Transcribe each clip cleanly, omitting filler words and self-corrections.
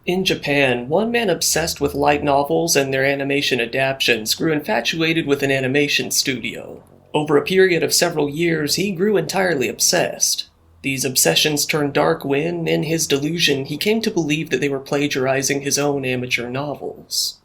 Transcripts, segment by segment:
In Japan, one man obsessed with light novels and their animation adaptions grew infatuated with an animation studio. Over a period of several years, he grew entirely obsessed. These obsessions turned dark when, in his delusion, he came to believe that they were plagiarizing his own amateur novels.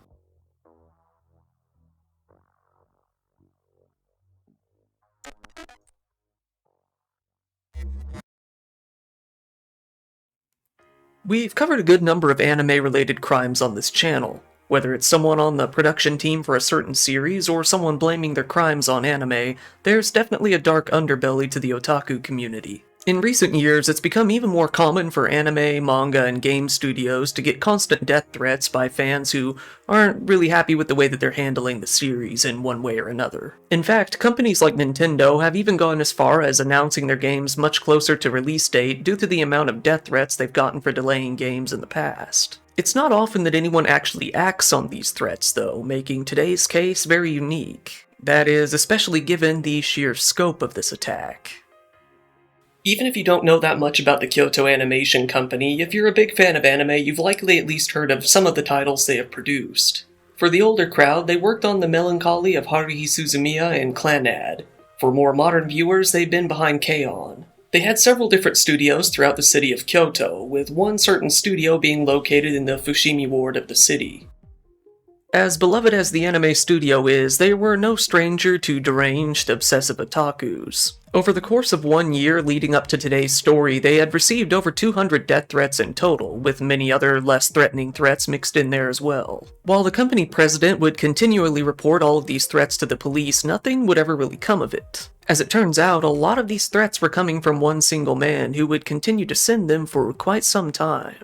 We've covered a good number of anime-related crimes on this channel. Whether it's someone on the production team for a certain series or someone blaming their crimes on anime, there's definitely a dark underbelly to the otaku community. In recent years, it's become even more common for anime, manga, and game studios to get constant death threats by fans who aren't really happy with the way that they're handling the series in one way or another. In fact, companies like Nintendo have even gone as far as announcing their games much closer to release date due to the amount of death threats they've gotten for delaying games in the past. It's not often that anyone actually acts on these threats, though, making today's case very unique. That is, especially given the sheer scope of this attack. Even if you don't know that much about the Kyoto Animation Company, if you're a big fan of anime, you've likely at least heard of some of the titles they have produced. For the older crowd, they worked on The Melancholy of Haruhi Suzumiya and Clannad. For more modern viewers, they've been behind K-On! They had several different studios throughout the city of Kyoto, with one certain studio being located in the Fushimi ward of the city. As beloved as the anime studio is, they were no stranger to deranged, obsessive otakus. Over the course of 1 year leading up to today's story, they had received over 200 death threats in total, with many other less threatening threats mixed in there as well. While the company president would continually report all of these threats to the police, nothing would ever really come of it. As it turns out, a lot of these threats were coming from one single man who would continue to send them for quite some time.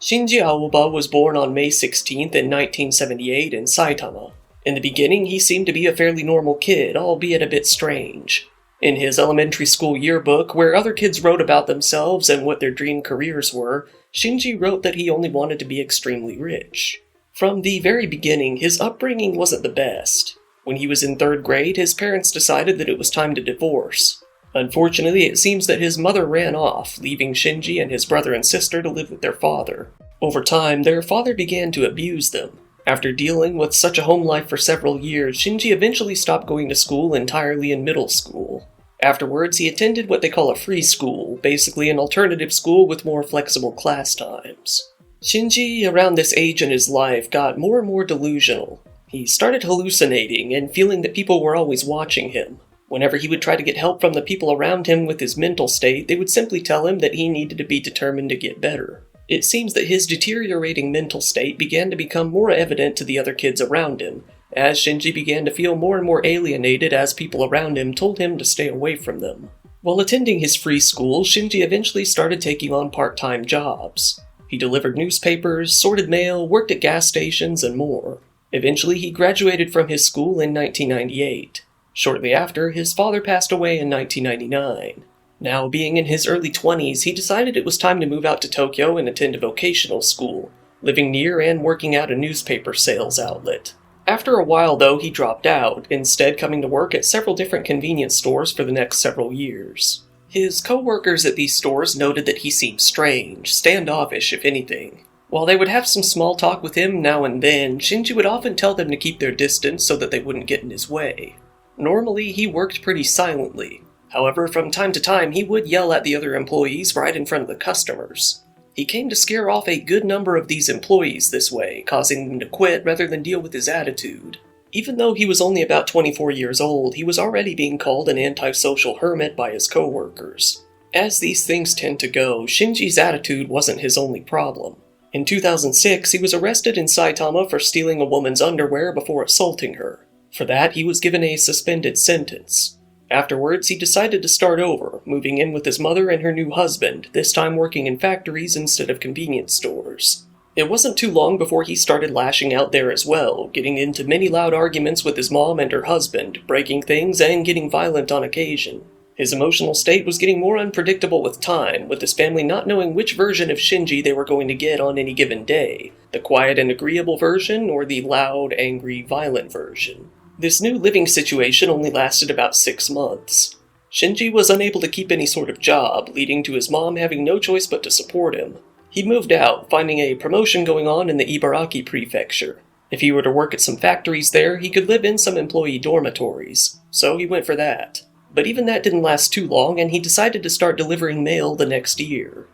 Shinji Aoba was born on May 16th in 1978 in Saitama. In the beginning, he seemed to be a fairly normal kid, albeit a bit strange. In his elementary school yearbook, where other kids wrote about themselves and what their dream careers were, Shinji wrote that he only wanted to be extremely rich. From the very beginning, his upbringing wasn't the best. When he was in 3rd grade, his parents decided that it was time to divorce. Unfortunately, it seems that his mother ran off, leaving Shinji and his brother and sister to live with their father. Over time, their father began to abuse them. After dealing with such a home life for several years, Shinji eventually stopped going to school entirely in middle school. Afterwards, he attended what they call a free school, basically an alternative school with more flexible class times. Shinji, around this age in his life, got more and more delusional. He started hallucinating and feeling that people were always watching him. Whenever he would try to get help from the people around him with his mental state, they would simply tell him that he needed to be determined to get better. It seems that his deteriorating mental state began to become more evident to the other kids around him, as Shinji began to feel more and more alienated as people around him told him to stay away from them. While attending his free school, Shinji eventually started taking on part-time jobs. He delivered newspapers, sorted mail, worked at gas stations, and more. Eventually, he graduated from his school in 1998. Shortly after, his father passed away in 1999. Now, being in his early 20s, he decided it was time to move out to Tokyo and attend a vocational school, living near and working at a newspaper sales outlet. After a while, though, he dropped out, instead coming to work at several different convenience stores for the next several years. His co-workers at these stores noted that he seemed strange, standoffish if anything. While they would have some small talk with him now and then, Shinji would often tell them to keep their distance so that they wouldn't get in his way. Normally, he worked pretty silently. However, from time to time, he would yell at the other employees right in front of the customers. He came to scare off a good number of these employees this way, causing them to quit rather than deal with his attitude. Even though he was only about 24 years old, he was already being called an antisocial hermit by his co-workers. As these things tend to go, Shinji's attitude wasn't his only problem. In 2006, he was arrested in Saitama for stealing a woman's underwear before assaulting her. For that, he was given a suspended sentence. Afterwards, he decided to start over, moving in with his mother and her new husband, this time working in factories instead of convenience stores. It wasn't too long before he started lashing out there as well, getting into many loud arguments with his mom and her husband, breaking things and getting violent on occasion. His emotional state was getting more unpredictable with time, with his family not knowing which version of Shinji they were going to get on any given day, the quiet and agreeable version or the loud, angry, violent version. This new living situation only lasted about 6 months. Shinji was unable to keep any sort of job, leading to his mom having no choice but to support him. He moved out, finding a promotion going on in the Ibaraki prefecture. If he were to work at some factories there, he could live in some employee dormitories, so he went for that. But even that didn't last too long, and he decided to start delivering mail the next year.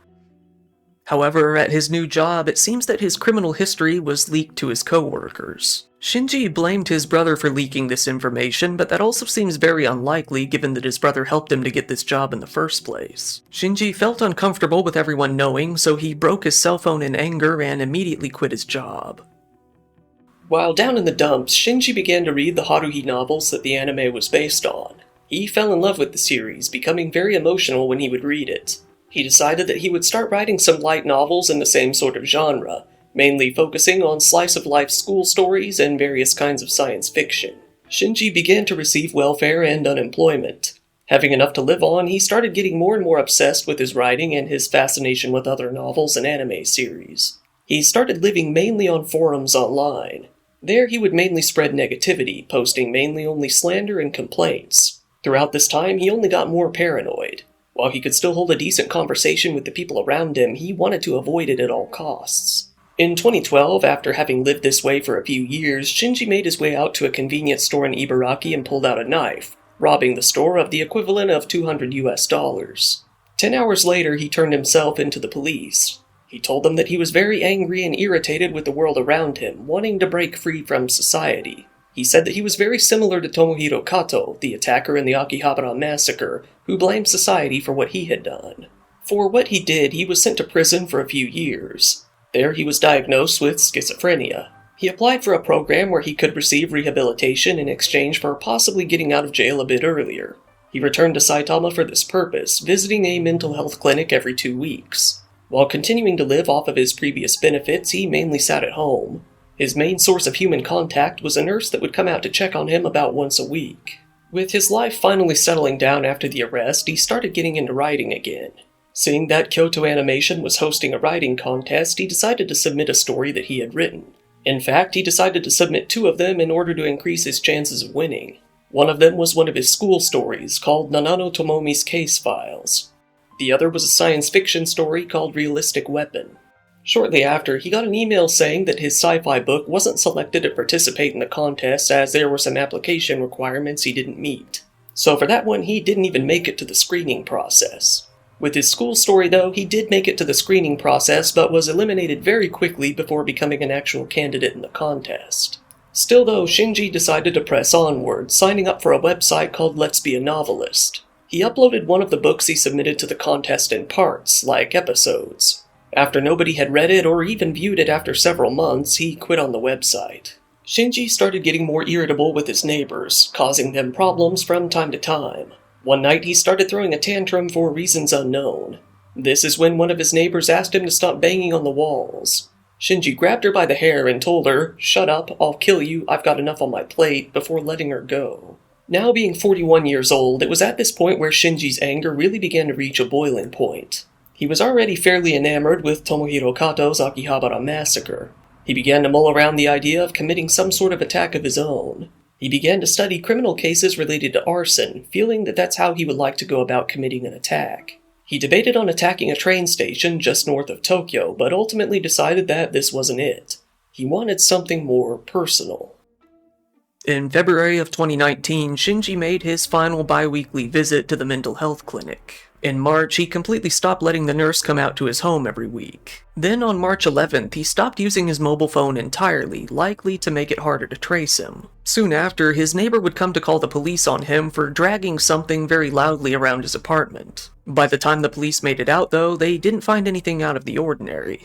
However, at his new job, it seems that his criminal history was leaked to his co-workers. Shinji blamed his brother for leaking this information, but that also seems very unlikely given that his brother helped him to get this job in the first place. Shinji felt uncomfortable with everyone knowing, so he broke his cell phone in anger and immediately quit his job. While down in the dumps, Shinji began to read the Haruhi novels that the anime was based on. He fell in love with the series, becoming very emotional when he would read it. He decided that he would start writing some light novels in the same sort of genre, mainly focusing on slice-of-life school stories and various kinds of science fiction. Shinji began to receive welfare and unemployment. Having enough to live on, he started getting more and more obsessed with his writing and his fascination with other novels and anime series. He started living mainly on forums online. There he would mainly spread negativity, posting mainly only slander and complaints. Throughout this time, he only got more paranoid. While he could still hold a decent conversation with the people around him, he wanted to avoid it at all costs. In 2012, after having lived this way for a few years, Shinji made his way out to a convenience store in Ibaraki and pulled out a knife, robbing the store of the equivalent of $200. 10 hours later, he turned himself into the police. He told them that he was very angry and irritated with the world around him, wanting to break free from society. He said that he was very similar to Tomohiro Kato, the attacker in the Akihabara massacre, who blamed society for what he had done. For what he did, he was sent to prison for a few years. There he was diagnosed with schizophrenia. He applied for a program where he could receive rehabilitation in exchange for possibly getting out of jail a bit earlier. He returned to Saitama for this purpose, visiting a mental health clinic every 2 weeks. While continuing to live off of his previous benefits, he mainly sat at home. His main source of human contact was a nurse that would come out to check on him about once a week. With his life finally settling down after the arrest, he started getting into writing again. Seeing that Kyoto Animation was hosting a writing contest, he decided to submit a story that he had written. In fact, he decided to submit 2 of them in order to increase his chances of winning. One of them was one of his school stories, called Nanano Tomomi's Case Files. The other was a science fiction story called Realistic Weapon. Shortly after, he got an email saying that his sci-fi book wasn't selected to participate in the contest as there were some application requirements he didn't meet. So for that one, he didn't even make it to the screening process. With his school story though, he did make it to the screening process but was eliminated very quickly before becoming an actual candidate in the contest. Still though, Shinji decided to press onward, signing up for a website called Let's Be a Novelist. He uploaded one of the books he submitted to the contest in parts, like episodes. After nobody had read it or even viewed it after several months, he quit on the website. Shinji started getting more irritable with his neighbors, causing them problems from time to time. One night he started throwing a tantrum for reasons unknown. This is when one of his neighbors asked him to stop banging on the walls. Shinji grabbed her by the hair and told her, "Shut up, I'll kill you, I've got enough on my plate," before letting her go. Now being 41 years old, it was at this point where Shinji's anger really began to reach a boiling point. He was already fairly enamored with Tomohiro Kato's Akihabara massacre. He began to mull around the idea of committing some sort of attack of his own. He began to study criminal cases related to arson, feeling that that's how he would like to go about committing an attack. He debated on attacking a train station just north of Tokyo, but ultimately decided that this wasn't it. He wanted something more personal. In February of 2019, Shinji made his final bi-weekly visit to the mental health clinic. In March, he completely stopped letting the nurse come out to his home every week. Then on March 11th, he stopped using his mobile phone entirely, likely to make it harder to trace him. Soon after, his neighbor would come to call the police on him for dragging something very loudly around his apartment. By the time the police made it out, though, they didn't find anything out of the ordinary.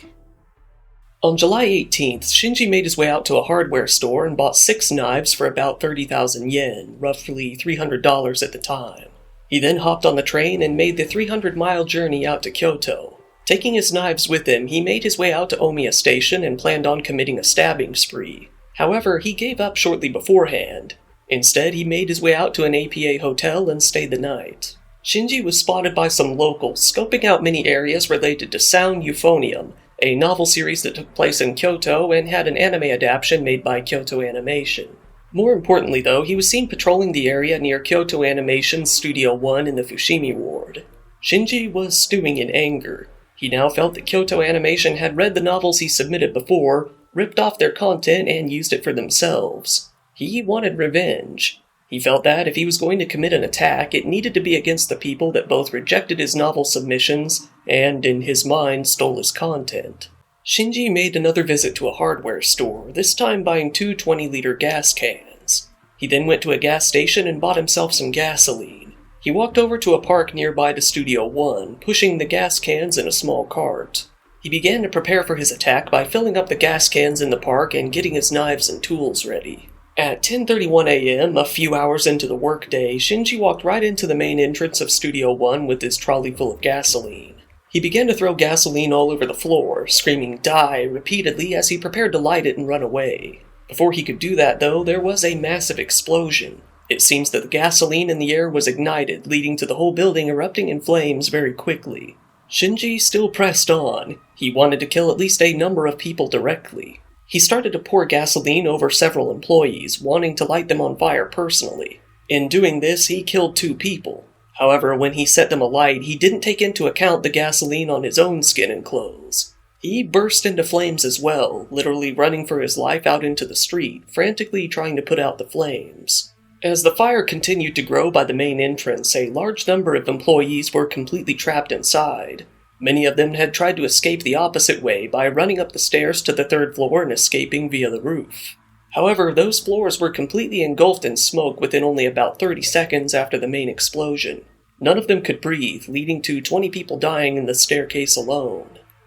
On July 18th, Shinji made his way out to a hardware store and bought 6 knives for about 30,000 yen, roughly $300 at the time. He then hopped on the train and made the 300-mile journey out to Kyoto. Taking his knives with him, he made his way out to Omiya Station and planned on committing a stabbing spree. However, he gave up shortly beforehand. Instead, he made his way out to an APA hotel and stayed the night. Shinji was spotted by some locals, scoping out many areas related to Sound Euphonium, a novel series that took place in Kyoto and had an anime adaptation made by Kyoto Animation. More importantly though, he was seen patrolling the area near Kyoto Animation's Studio 1 in the Fushimi Ward. Shinji was stewing in anger. He now felt that Kyoto Animation had read the novels he submitted before, ripped off their content, and used it for themselves. He wanted revenge. He felt that if he was going to commit an attack, it needed to be against the people that both rejected his novel submissions and, in his mind, stole his content. Shinji made another visit to a hardware store, this time buying 2 20-liter gas cans. He then went to a gas station and bought himself some gasoline. He walked over to a park nearby to Studio One, pushing the gas cans in a small cart. He began to prepare for his attack by filling up the gas cans in the park and getting his knives and tools ready. At 10:31 a.m., a few hours into the workday, Shinji walked right into the main entrance of Studio One with his trolley full of gasoline. He began to throw gasoline all over the floor, screaming "die" repeatedly as he prepared to light it and run away. Before he could do that, though, there was a massive explosion. It seems that the gasoline in the air was ignited, leading to the whole building erupting in flames very quickly. Shinji still pressed on. He wanted to kill at least a number of people directly. He started to pour gasoline over several employees, wanting to light them on fire personally. In doing this, he killed 2 people. However, when he set them alight, he didn't take into account the gasoline on his own skin and clothes. He burst into flames as well, literally running for his life out into the street, frantically trying to put out the flames. As the fire continued to grow by the main entrance, a large number of employees were completely trapped inside. Many of them had tried to escape the opposite way by running up the stairs to the 3rd floor and escaping via the roof. However, those floors were completely engulfed in smoke within only about 30 seconds after the main explosion. None of them could breathe, leading to 20 people dying in the staircase alone.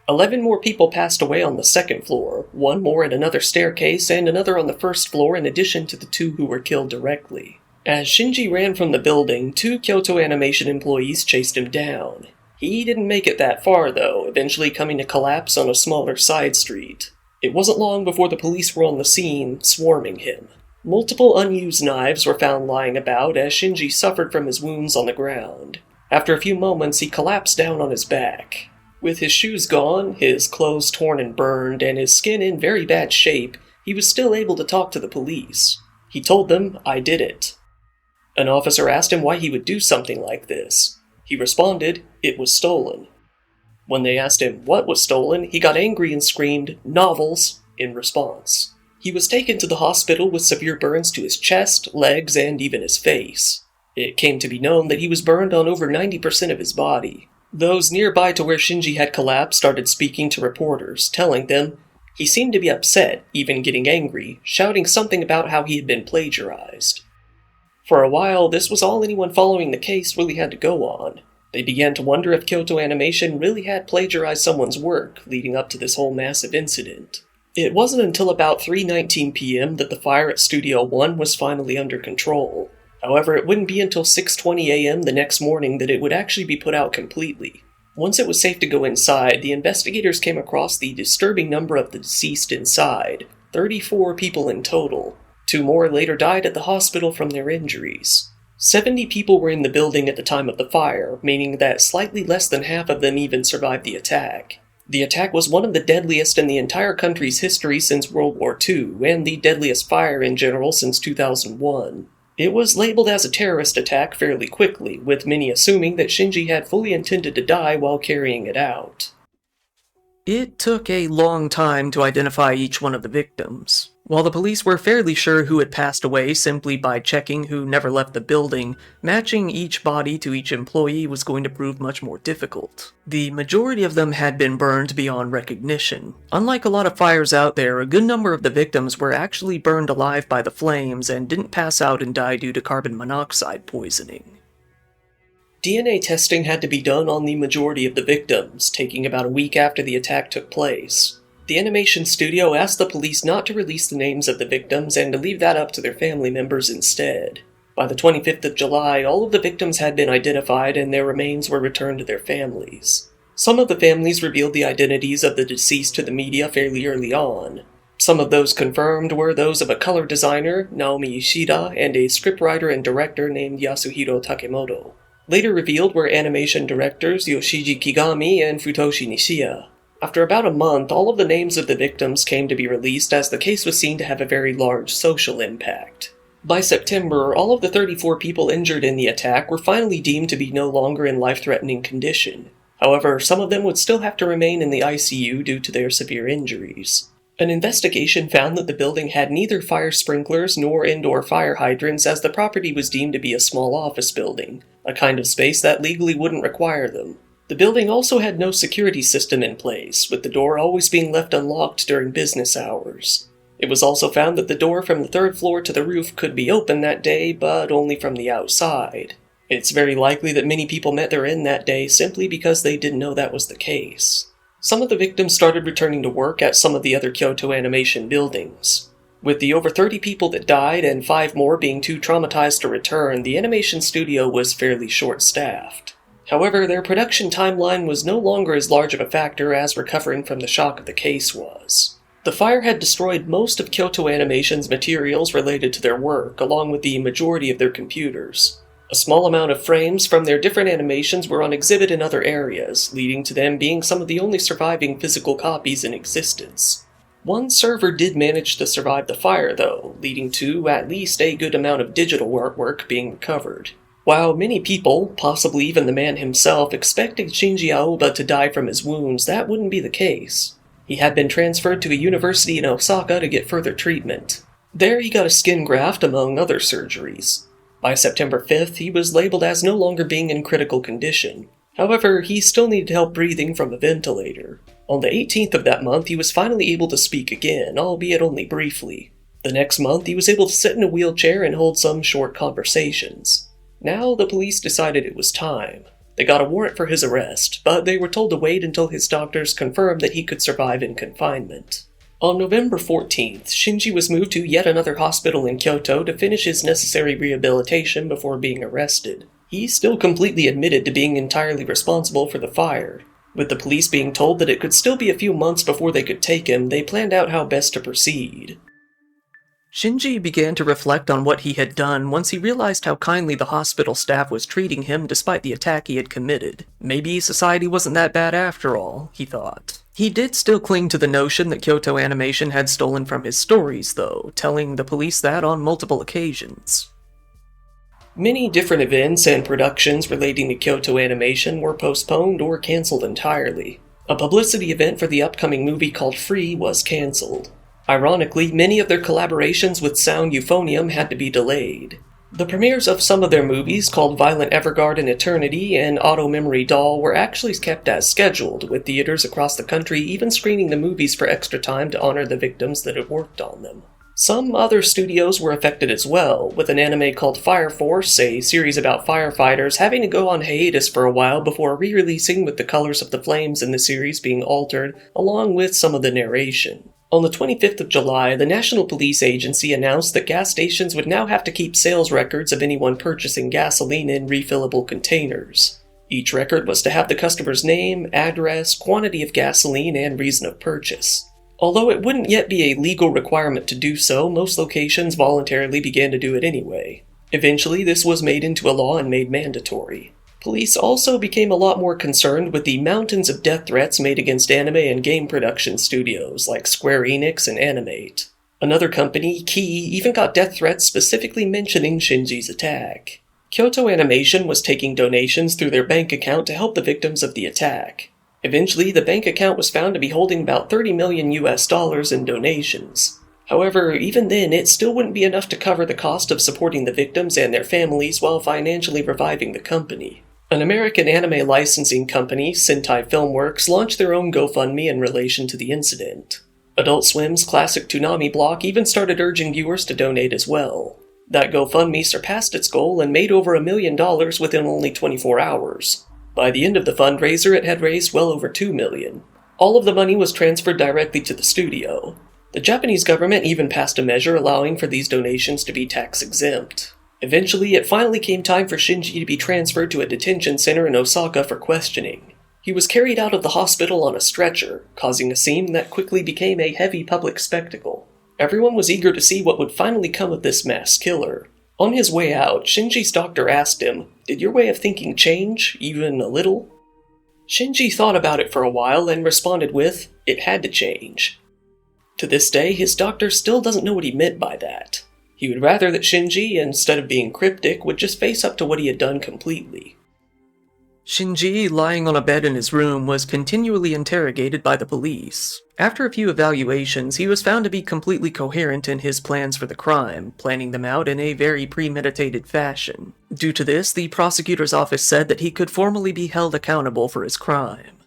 11 more people passed away on the 2nd floor, 1 more in another staircase, and another on the 1st floor in addition to the 2 who were killed directly. As Shinji ran from the building, 2 Kyoto Animation employees chased him down. He didn't make it that far, though, eventually coming to collapse on a smaller side street. It wasn't long before the police were on the scene, swarming him. Multiple unused knives were found lying about as Shinji suffered from his wounds on the ground. After a few moments, he collapsed down on his back. With his shoes gone, his clothes torn and burned, and his skin in very bad shape, he was still able to talk to the police. He told them, "I did it." An officer asked him why he would do something like this. He responded, "It was stolen." When they asked him what was stolen, he got angry and screamed, "Novels," in response. He was taken to the hospital with severe burns to his chest, legs, and even his face. It came to be known that he was burned on over 90% of his body. Those nearby to where Shinji had collapsed started speaking to reporters, telling them he seemed to be upset, even getting angry, shouting something about how he had been plagiarized. For a while, this was all anyone following the case really had to go on. They began to wonder if Kyoto Animation really had plagiarized someone's work, leading up to this whole massive incident. It wasn't until about 3:19 p.m. that the fire at Studio One was finally under control. However, it wouldn't be until 6:20 a.m. the next morning that it would actually be put out completely. Once it was safe to go inside, the investigators came across the disturbing number of the deceased inside, 34 people in total. 2 more later died at the hospital from their injuries. 70 people were in the building at the time of the fire, meaning that slightly less than half of them even survived the attack. The attack was one of the deadliest in the entire country's history since World War II, and the deadliest fire in general since 2001. It was labeled as a terrorist attack fairly quickly, with many assuming that Shinji had fully intended to die while carrying it out. It took a long time to identify each one of the victims. While the police were fairly sure who had passed away simply by checking who never left the building, matching each body to each employee was going to prove much more difficult. The majority of them had been burned beyond recognition. Unlike a lot of fires out there, a good number of the victims were actually burned alive by the flames and didn't pass out and die due to carbon monoxide poisoning. DNA testing had to be done on the majority of the victims, taking about a week after the attack took place. The animation studio asked the police not to release the names of the victims and to leave that up to their family members instead. By the 25th of July, all of the victims had been identified and their remains were returned to their families. Some of the families revealed the identities of the deceased to the media fairly early on. Some of those confirmed were those of a color designer, Naomi Ishida, and a scriptwriter and director named Yasuhiro Takemoto. Later revealed were animation directors Yoshiji Kigami and Futoshi Nishiya. After about a month, all of the names of the victims came to be released as the case was seen to have a very large social impact. By September, all of the 34 people injured in the attack were finally deemed to be no longer in life-threatening condition. However, some of them would still have to remain in the ICU due to their severe injuries. An investigation found that the building had neither fire sprinklers nor indoor fire hydrants, as the property was deemed to be a small office building, a kind of space that legally wouldn't require them. The building also had no security system in place, with the door always being left unlocked during business hours. It was also found that the door from the third floor to the roof could be open that day, but only from the outside. It's very likely that many people met their end that day simply because they didn't know that was the case. Some of the victims started returning to work at some of the other Kyoto Animation buildings. With the over 30 people that died and 5 more being too traumatized to return, the animation studio was fairly short-staffed. However, their production timeline was no longer as large of a factor as recovering from the shock of the case was. The fire had destroyed most of Kyoto Animation's materials related to their work, along with the majority of their computers. A small amount of frames from their different animations were on exhibit in other areas, leading to them being some of the only surviving physical copies in existence. One server did manage to survive the fire, though, leading to at least a good amount of digital artwork being recovered. While many people, possibly even the man himself, expected Shinji Aoba to die from his wounds, that wouldn't be the case. He had been transferred to a university in Osaka to get further treatment. There he got a skin graft, among other surgeries. By September 5th, he was labeled as no longer being in critical condition. However, he still needed help breathing from a ventilator. On the 18th of that month, he was finally able to speak again, albeit only briefly. The next month, he was able to sit in a wheelchair and hold some short conversations. Now, the police decided it was time. They got a warrant for his arrest, but they were told to wait until his doctors confirmed that he could survive in confinement. On November 14th, Shinji was moved to yet another hospital in Kyoto to finish his necessary rehabilitation before being arrested. He still completely admitted to being entirely responsible for the fire. With the police being told that it could still be a few months before they could take him, they planned out how best to proceed. Shinji began to reflect on what he had done once he realized how kindly the hospital staff was treating him despite the attack he had committed. Maybe society wasn't that bad after all, he thought. He did still cling to the notion that Kyoto Animation had stolen from his stories, though, telling the police that on multiple occasions. Many different events and productions relating to Kyoto Animation were postponed or cancelled entirely. A publicity event for the upcoming movie called Free was cancelled. Ironically, many of their collaborations with Sound Euphonium had to be delayed. The premieres of some of their movies, called Violent Evergarden Eternity and Auto Memory Doll, were actually kept as scheduled, with theaters across the country even screening the movies for extra time to honor the victims that had worked on them. Some other studios were affected as well, with an anime called Fire Force, a series about firefighters, having to go on hiatus for a while before re-releasing, with the colors of the flames in the series being altered, along with some of the narration. On the 25th of July, the National Police Agency announced that gas stations would now have to keep sales records of anyone purchasing gasoline in refillable containers. Each record was to have the customer's name, address, quantity of gasoline, and reason of purchase. Although it wouldn't yet be a legal requirement to do so, most locations voluntarily began to do it anyway. Eventually, this was made into a law and made mandatory. Police also became a lot more concerned with the mountains of death threats made against anime and game production studios like Square Enix and Animate. Another company, Key, even got death threats specifically mentioning Shinji's attack. Kyoto Animation was taking donations through their bank account to help the victims of the attack. Eventually, the bank account was found to be holding about $30 million in donations. However, even then, it still wouldn't be enough to cover the cost of supporting the victims and their families while financially reviving the company. An American anime licensing company, Sentai Filmworks, launched their own GoFundMe in relation to the incident. Adult Swim's classic Toonami block even started urging viewers to donate as well. That GoFundMe surpassed its goal and made over $1 million within only 24 hours. By the end of the fundraiser, it had raised well over $2 million. All of the money was transferred directly to the studio. The Japanese government even passed a measure allowing for these donations to be tax-exempt. Eventually, it finally came time for Shinji to be transferred to a detention center in Osaka for questioning. He was carried out of the hospital on a stretcher, causing a scene that quickly became a heavy public spectacle. Everyone was eager to see what would finally come of this mass killer. On his way out, Shinji's doctor asked him, "Did your way of thinking change, even a little?" Shinji thought about it for a while and responded with, "It had to change." To this day, his doctor still doesn't know what he meant by that. He would rather that Shinji, instead of being cryptic, would just face up to what he had done completely. Shinji, lying on a bed in his room, was continually interrogated by the police. After a few evaluations, he was found to be completely coherent in his plans for the crime, planning them out in a very premeditated fashion. Due to this, the prosecutor's office said that he could formally be held accountable for his crime.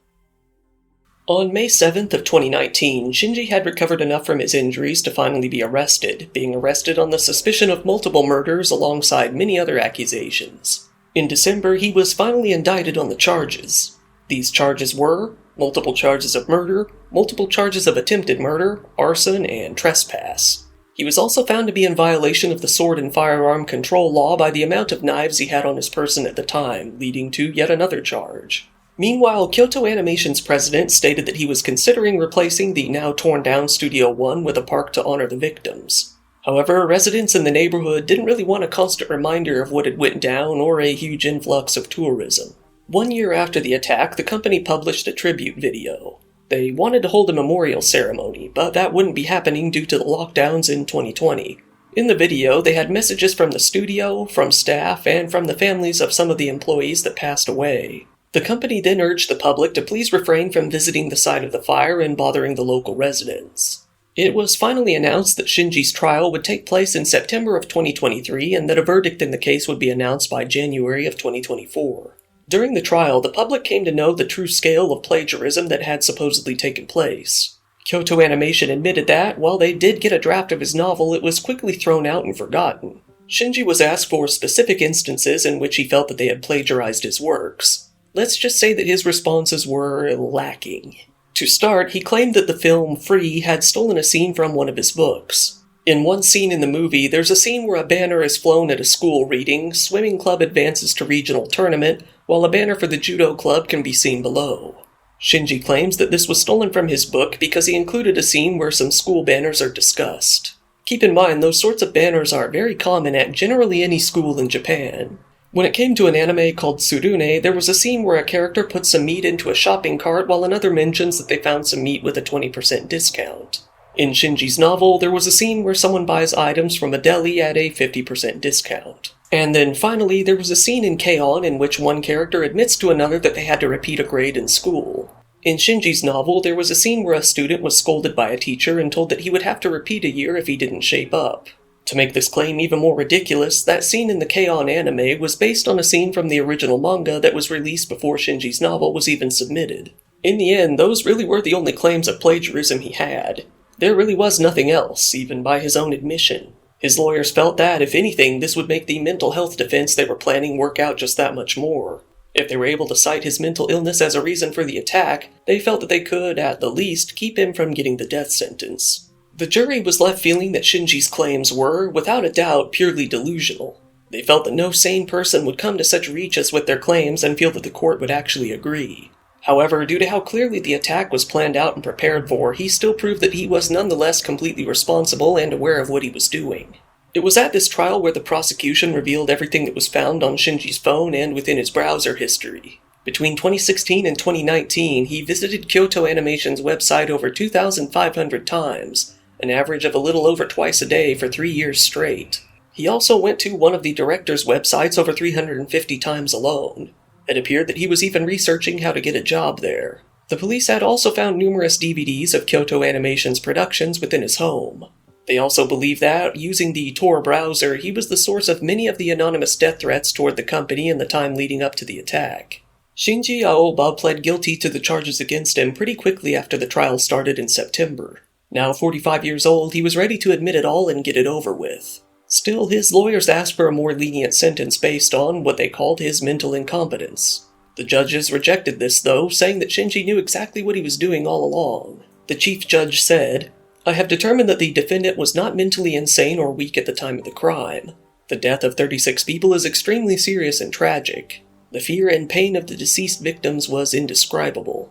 On May 7th of 2019, Shinji had recovered enough from his injuries to finally be arrested, being arrested on the suspicion of multiple murders alongside many other accusations. In December, he was finally indicted on the charges. These charges were multiple charges of murder, multiple charges of attempted murder, arson, and trespass. He was also found to be in violation of the sword and firearm control law by the amount of knives he had on his person at the time, leading to yet another charge. Meanwhile, Kyoto Animation's president stated that he was considering replacing the now torn-down Studio One with a park to honor the victims. However, residents in the neighborhood didn't really want a constant reminder of what had went down or a huge influx of tourism. 1 year after the attack, the company published a tribute video. They wanted to hold a memorial ceremony, but that wouldn't be happening due to the lockdowns in 2020. In the video, they had messages from the studio, from staff, and from the families of some of the employees that passed away. The company then urged the public to please refrain from visiting the site of the fire and bothering the local residents. It was finally announced that Shinji's trial would take place in September of 2023 and that a verdict in the case would be announced by January of 2024. During the trial, the public came to know the true scale of plagiarism that had supposedly taken place. Kyoto Animation admitted that, while they did get a draft of his novel, it was quickly thrown out and forgotten. Shinji was asked for specific instances in which he felt that they had plagiarized his works. Let's just say that his responses were lacking. To start, he claimed that the film Free had stolen a scene from one of his books. In one scene in the movie, there's a scene where a banner is flown at a school reading, Swimming Club advances to regional tournament, while a banner for the Judo Club can be seen below. Shinji claims that this was stolen from his book because he included a scene where some school banners are discussed. Keep in mind, those sorts of banners are very common at generally any school in Japan. When it came to an anime called Tsurune, there was a scene where a character puts some meat into a shopping cart while another mentions that they found some meat with a 20% discount. In Shinji's novel, there was a scene where someone buys items from a deli at a 50% discount. And then finally, there was a scene in K-On! In which one character admits to another that they had to repeat a grade in school. In Shinji's novel, there was a scene where a student was scolded by a teacher and told that he would have to repeat a year if he didn't shape up. To make this claim even more ridiculous, that scene in the K-On! Anime was based on a scene from the original manga that was released before Shinji's novel was even submitted. In the end, those really were the only claims of plagiarism he had. There really was nothing else, even by his own admission. His lawyers felt that, if anything, this would make the mental health defense they were planning work out just that much more. If they were able to cite his mental illness as a reason for the attack, they felt that they could, at the least, keep him from getting the death sentence. The jury was left feeling that Shinji's claims were, without a doubt, purely delusional. They felt that no sane person would come to such reaches with their claims and feel that the court would actually agree. However, due to how clearly the attack was planned out and prepared for, he still proved that he was nonetheless completely responsible and aware of what he was doing. It was at this trial where the prosecution revealed everything that was found on Shinji's phone and within his browser history. Between 2016 and 2019, he visited Kyoto Animation's website over 2,500 times, an average of a little over twice a day for 3 years straight. He also went to one of the director's websites over 350 times alone. It appeared that he was even researching how to get a job there. The police had also found numerous DVDs of Kyoto Animation's productions within his home. They also believe that, using the Tor browser, he was the source of many of the anonymous death threats toward the company in the time leading up to the attack. Shinji Aoba pled guilty to the charges against him pretty quickly after the trial started in September. Now 45 years old, he was ready to admit it all and get it over with. Still, his lawyers asked for a more lenient sentence based on what they called his mental incompetence. The judges rejected this, though, saying that Shinji knew exactly what he was doing all along. The chief judge said, "I have determined that the defendant was not mentally insane or weak at the time of the crime. The death of 36 people is extremely serious and tragic. The fear and pain of the deceased victims was indescribable."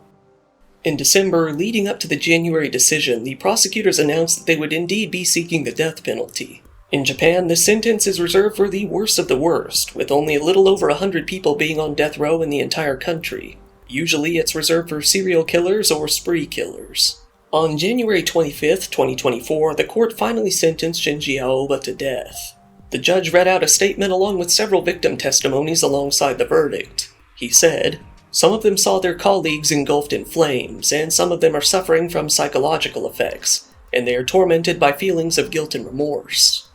In December, leading up to the January decision, the prosecutors announced that they would indeed be seeking the death penalty. In Japan, this sentence is reserved for the worst of the worst, with only a little over 100 people being on death row in the entire country. Usually it's reserved for serial killers or spree killers. On January 25, 2024, the court finally sentenced Shinji Aoba to death. The judge read out a statement along with several victim testimonies alongside the verdict. He said, "Some of them saw their colleagues engulfed in flames, and some of them are suffering from psychological effects, and they are tormented by feelings of guilt and remorse."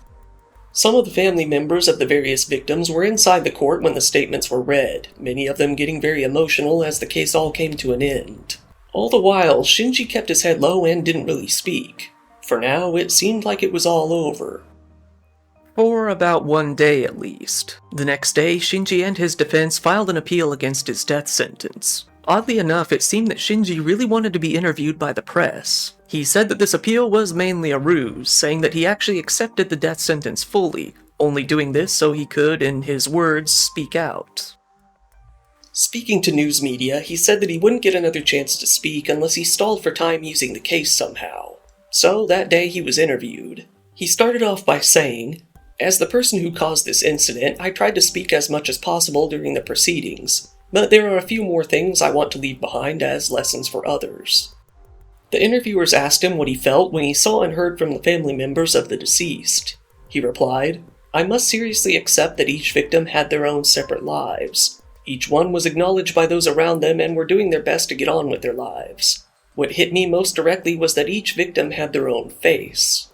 Some of the family members of the various victims were inside the court when the statements were read, many of them getting very emotional as the case all came to an end. All the while, Shinji kept his head low and didn't really speak. For now, it seemed like it was all over. For about one day at least. The next day, Shinji and his defense filed an appeal against his death sentence. Oddly enough, it seemed that Shinji really wanted to be interviewed by the press. He said that this appeal was mainly a ruse, saying that he actually accepted the death sentence fully, only doing this so he could, in his words, speak out. Speaking to news media, he said that he wouldn't get another chance to speak unless he stalled for time using the case somehow. So that day he was interviewed. He started off by saying, "As the person who caused this incident, I tried to speak as much as possible during the proceedings, but there are a few more things I want to leave behind as lessons for others." The interviewers asked him what he felt when he saw and heard from the family members of the deceased. He replied, "I must seriously accept that each victim had their own separate lives. Each one was acknowledged by those around them and were doing their best to get on with their lives. What hit me most directly was that each victim had their own face."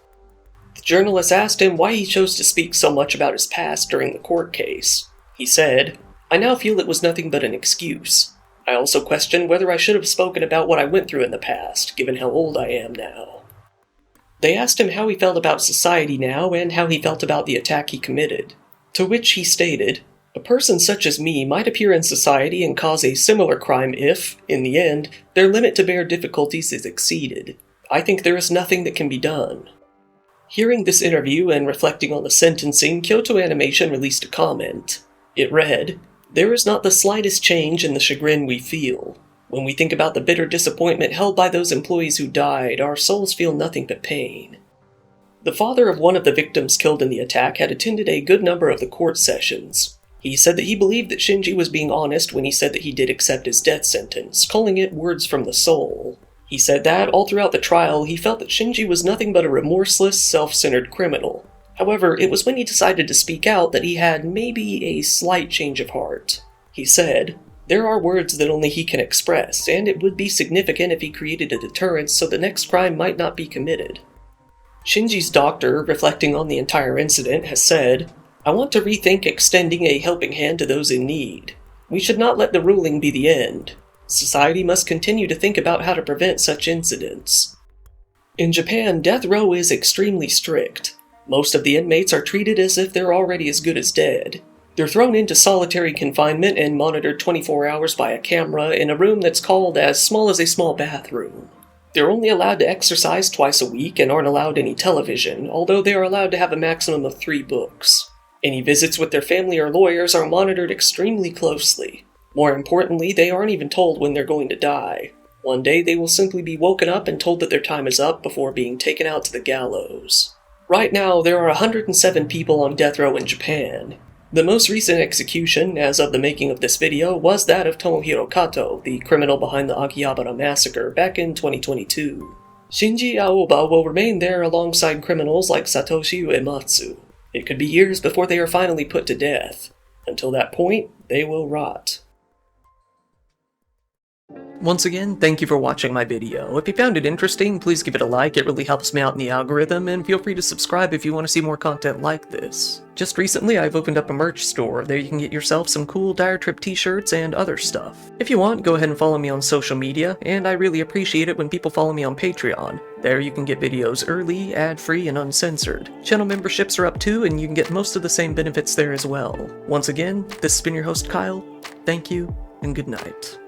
The journalist asked him why he chose to speak so much about his past during the court case. He said, "I now feel it was nothing but an excuse. I also question whether I should have spoken about what I went through in the past, given how old I am now." They asked him how he felt about society now and how he felt about the attack he committed. To which he stated, "A person such as me might appear in society and cause a similar crime if, in the end, their limit to bear difficulties is exceeded. I think there is nothing that can be done." Hearing this interview and reflecting on the sentencing, Kyoto Animation released a comment. It read, "There is not the slightest change in the chagrin we feel. When we think about the bitter disappointment held by those employees who died, our souls feel nothing but pain." The father of one of the victims killed in the attack had attended a good number of the court sessions. He said that he believed that Shinji was being honest when he said that he did accept his death sentence, calling it words from the soul. He said that, all throughout the trial, he felt that Shinji was nothing but a remorseless, self-centered criminal. However, it was when he decided to speak out that he had maybe a slight change of heart. He said, "There are words that only he can express, and it would be significant if he created a deterrence so the next crime might not be committed." Shinji's doctor, reflecting on the entire incident, has said, "I want to rethink extending a helping hand to those in need. We should not let the ruling be the end. Society must continue to think about how to prevent such incidents." In Japan, death row is extremely strict. Most of the inmates are treated as if they're already as good as dead. They're thrown into solitary confinement and monitored 24 hours by a camera in a room that's called as small as a small bathroom. They're only allowed to exercise twice a week and aren't allowed any television, although they are allowed to have a maximum of 3 books. Any visits with their family or lawyers are monitored extremely closely. More importantly, they aren't even told when they're going to die. One day they will simply be woken up and told that their time is up before being taken out to the gallows. Right now, there are 107 people on death row in Japan. The most recent execution, as of the making of this video, was that of Tomohiro Kato, the criminal behind the Akihabara massacre back in 2022. Shinji Aoba will remain there alongside criminals like Satoshi Uematsu. It could be years before they are finally put to death. Until that point, they will rot. Once again, thank you for watching my video. If you found it interesting, please give it a like, it really helps me out in the algorithm, and feel free to subscribe if you want to see more content like this. Just recently, I've opened up a merch store. There you can get yourself some cool Dire Trip t-shirts and other stuff. If you want, go ahead and follow me on social media, and I really appreciate it when people follow me on Patreon. There you can get videos early, ad-free, and uncensored. Channel memberships are up too, and you can get most of the same benefits there as well. Once again, this has been your host Kyle. Thank you, and good night.